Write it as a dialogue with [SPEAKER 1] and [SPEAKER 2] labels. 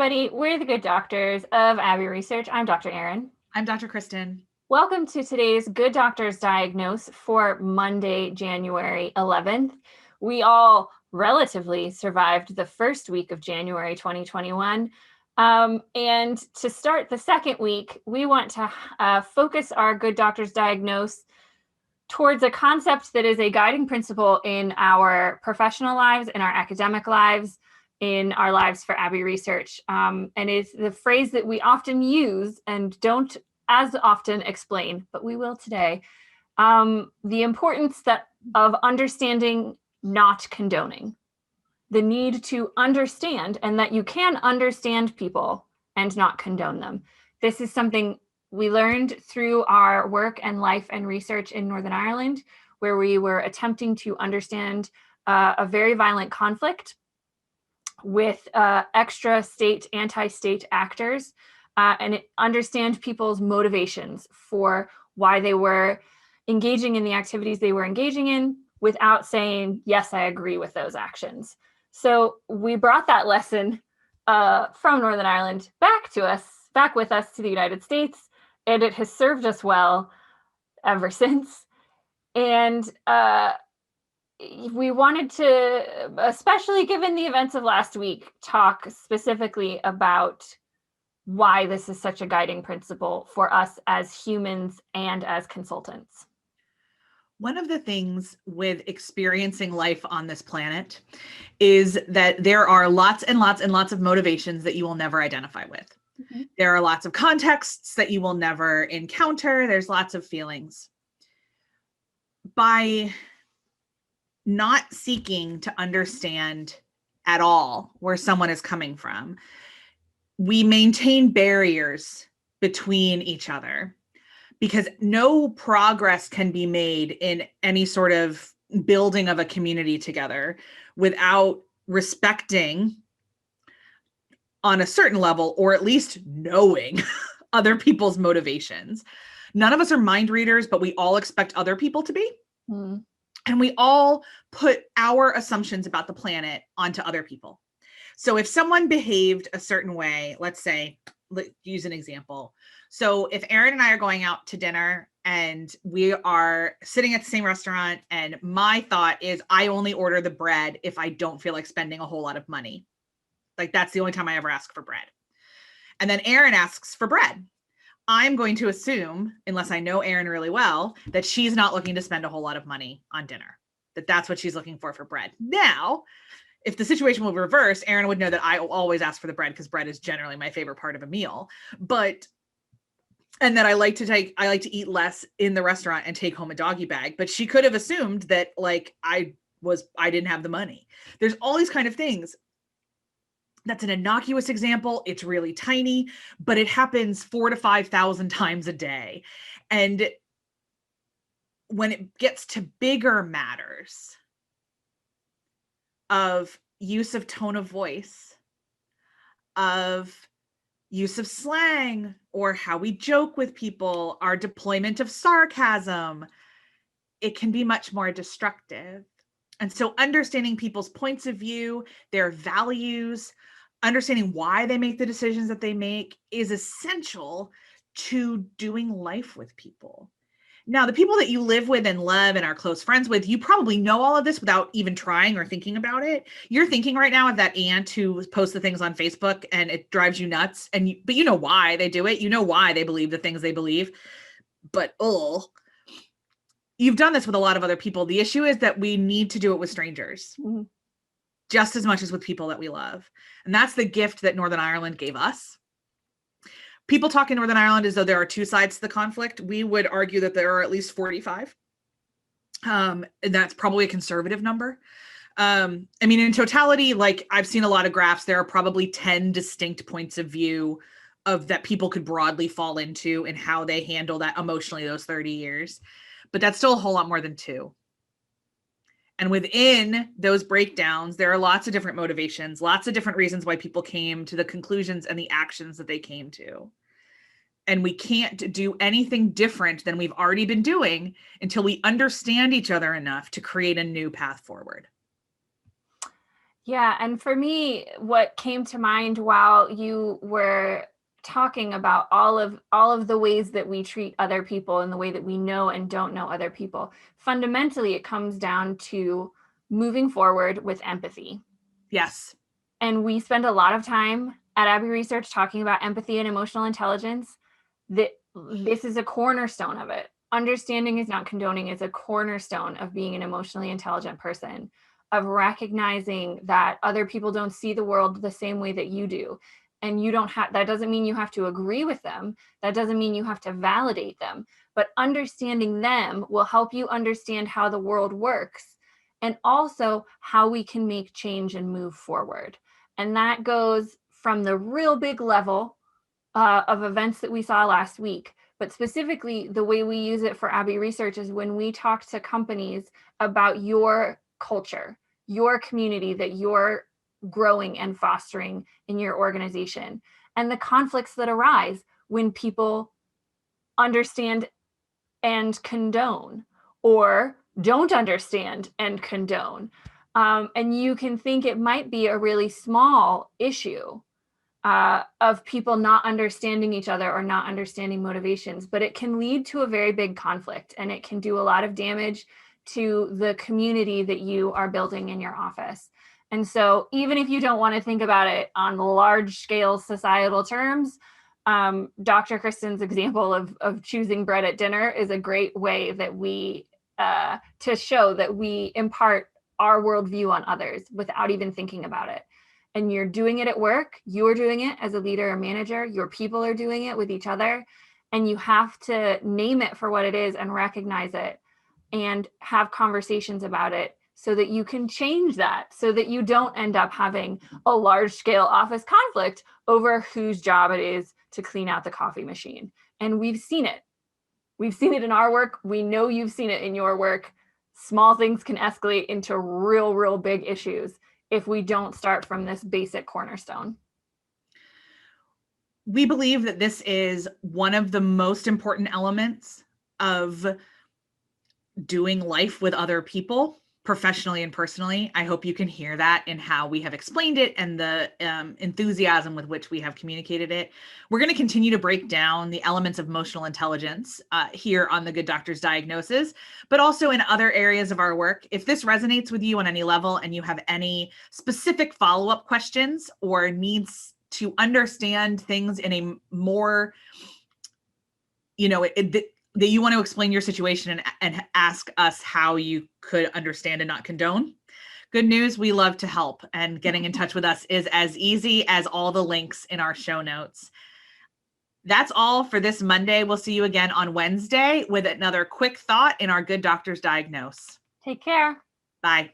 [SPEAKER 1] everybody. We're the Good Doctors of Abbey Research. I'm Dr. Erin.
[SPEAKER 2] I'm Dr. Kristen.
[SPEAKER 1] Welcome to today's Good Doctors Diagnose for Monday, January 11th. We all relatively survived the first week of January 2021. And to start the second week, we want to focus our Good Doctors Diagnose towards a concept that is a guiding principle in our professional lives, in our academic lives, in our lives for Abbey Research. And it's the phrase that we often use and don't as often explain, but we will today. The importance of understanding, not condoning. The need to understand, and that you can understand people and not condone them. This is something we learned through our work and life and research in Northern Ireland, where we were attempting to understand a very violent conflict with extra state, anti-state actors, and understand people's motivations for why they were engaging in the activities they were engaging in without saying, yes, I agree with those actions. So we brought that lesson from Northern Ireland back with us to the United States, and it has served us well ever since. And we wanted to, especially given the events of last week, talk specifically about why this is such a guiding principle for us as humans and as consultants.
[SPEAKER 2] One of the things with experiencing life on this planet is that there are lots and lots and lots of motivations that you will never identify with. Mm-hmm. There are lots of contexts that you will never encounter. There's lots of feelings. By not seeking to understand at all where someone is coming from, we maintain barriers between each other, because no progress can be made in any sort of building of a community together without respecting, on a certain level, or at least knowing other people's motivations. None of us are mind readers, but we all expect other people to be. Mm. And we all put our assumptions about the planet onto other people. So if someone behaved a certain way, let's say, use an example. So if Erin and I are going out to dinner and we are sitting at the same restaurant, and my thought is I only order the bread if I don't feel like spending a whole lot of money. Like, that's the only time I ever ask for bread. And then Erin asks for bread. I'm going to assume, unless I know Erin really well, that she's not looking to spend a whole lot of money on dinner, that that's what she's looking for bread. Now, if the situation will reverse, Erin would know that I always ask for the bread because bread is generally my favorite part of a meal. And that I like to eat less in the restaurant and take home a doggy bag. But she could have assumed that I didn't have the money. There's all these kind of things. That's an innocuous example. It's really tiny, but it happens 4,000 to 5,000 times a day. And when it gets to bigger matters of use of tone of voice, of use of slang, or how we joke with people, our deployment of sarcasm, it can be much more destructive. And so understanding people's points of view, their values, understanding why they make the decisions that they make is essential to doing life with people. Now, the people that you live with and love and are close friends with, you probably know all of this without even trying or thinking about it. You're thinking right now of that aunt who posts the things on Facebook and it drives you nuts. But you know why they do it. You know why they believe the things they believe. But you've done this with a lot of other people. The issue is that we need to do it with strangers. Mm-hmm. Just as much as with people that we love. And that's the gift that Northern Ireland gave us. People talk in Northern Ireland as though there are two sides to the conflict. We would argue that there are at least 45. And that's probably a conservative number. In totality, I've seen a lot of graphs. There are probably 10 distinct points of view that people could broadly fall into and how they handle that emotionally those 30 years. But that's still a whole lot more than two. And within those breakdowns, there are lots of different motivations, lots of different reasons why people came to the conclusions and the actions that they came to. And we can't do anything different than we've already been doing until we understand each other enough to create a new path forward.
[SPEAKER 1] Yeah, and for me, what came to mind while you were talking about all of the ways that we treat other people and the way that we know and don't know other people, fundamentally it comes down to moving forward with empathy.
[SPEAKER 2] Yes.
[SPEAKER 1] And we spend a lot of time at Abbey Research talking about empathy and emotional intelligence. That this is a cornerstone of it. Understanding is not condoning is a cornerstone of being an emotionally intelligent person, of recognizing that other people don't see the world the same way that you do. And you don't have, that doesn't mean you have to agree with them. That doesn't mean you have to validate them. But understanding them will help you understand how the world works and also how we can make change and move forward. And that goes from the real big level of events that we saw last week. But specifically, the way we use it for Abbey Research is when we talk to companies about your culture, your community that you're growing and fostering in your organization, and the conflicts that arise when people understand and condone or don't understand and condone. And you can think it might be a really small issue of people not understanding each other or not understanding motivations, but it can lead to a very big conflict and it can do a lot of damage to the community that you are building in your office. And so, even if you don't want to think about it on large scale societal terms, Dr. Kristen's example of choosing bread at dinner is a great way that we to show that we impart our worldview on others without even thinking about it. And you're doing it at work, you're doing it as a leader or manager, your people are doing it with each other, and you have to name it for what it is and recognize it and have conversations about it so that you can change that, so that you don't end up having a large scale office conflict over whose job it is to clean out the coffee machine. And we've seen it. We've seen it in our work. We know you've seen it in your work. Small things can escalate into real, real big issues if we don't start from this basic cornerstone.
[SPEAKER 2] We believe that this is one of the most important elements of doing life with other people, professionally and personally. I hope you can hear that in how we have explained it and the enthusiasm with which we have communicated it. We're going to continue to break down the elements of emotional intelligence here on the Good Doctor's Diagnosis, but also in other areas of our work. If this resonates with you on any level and you have any specific follow-up questions or needs to understand things in a more, that you want to explain your situation and ask us how you could understand and not condone. Good news, we love to help, and getting in touch with us is as easy as all the links in our show notes. That's all for this Monday. We'll see you again on Wednesday with another quick thought in our Good Doctor's Diagnose.
[SPEAKER 1] Take care.
[SPEAKER 2] Bye.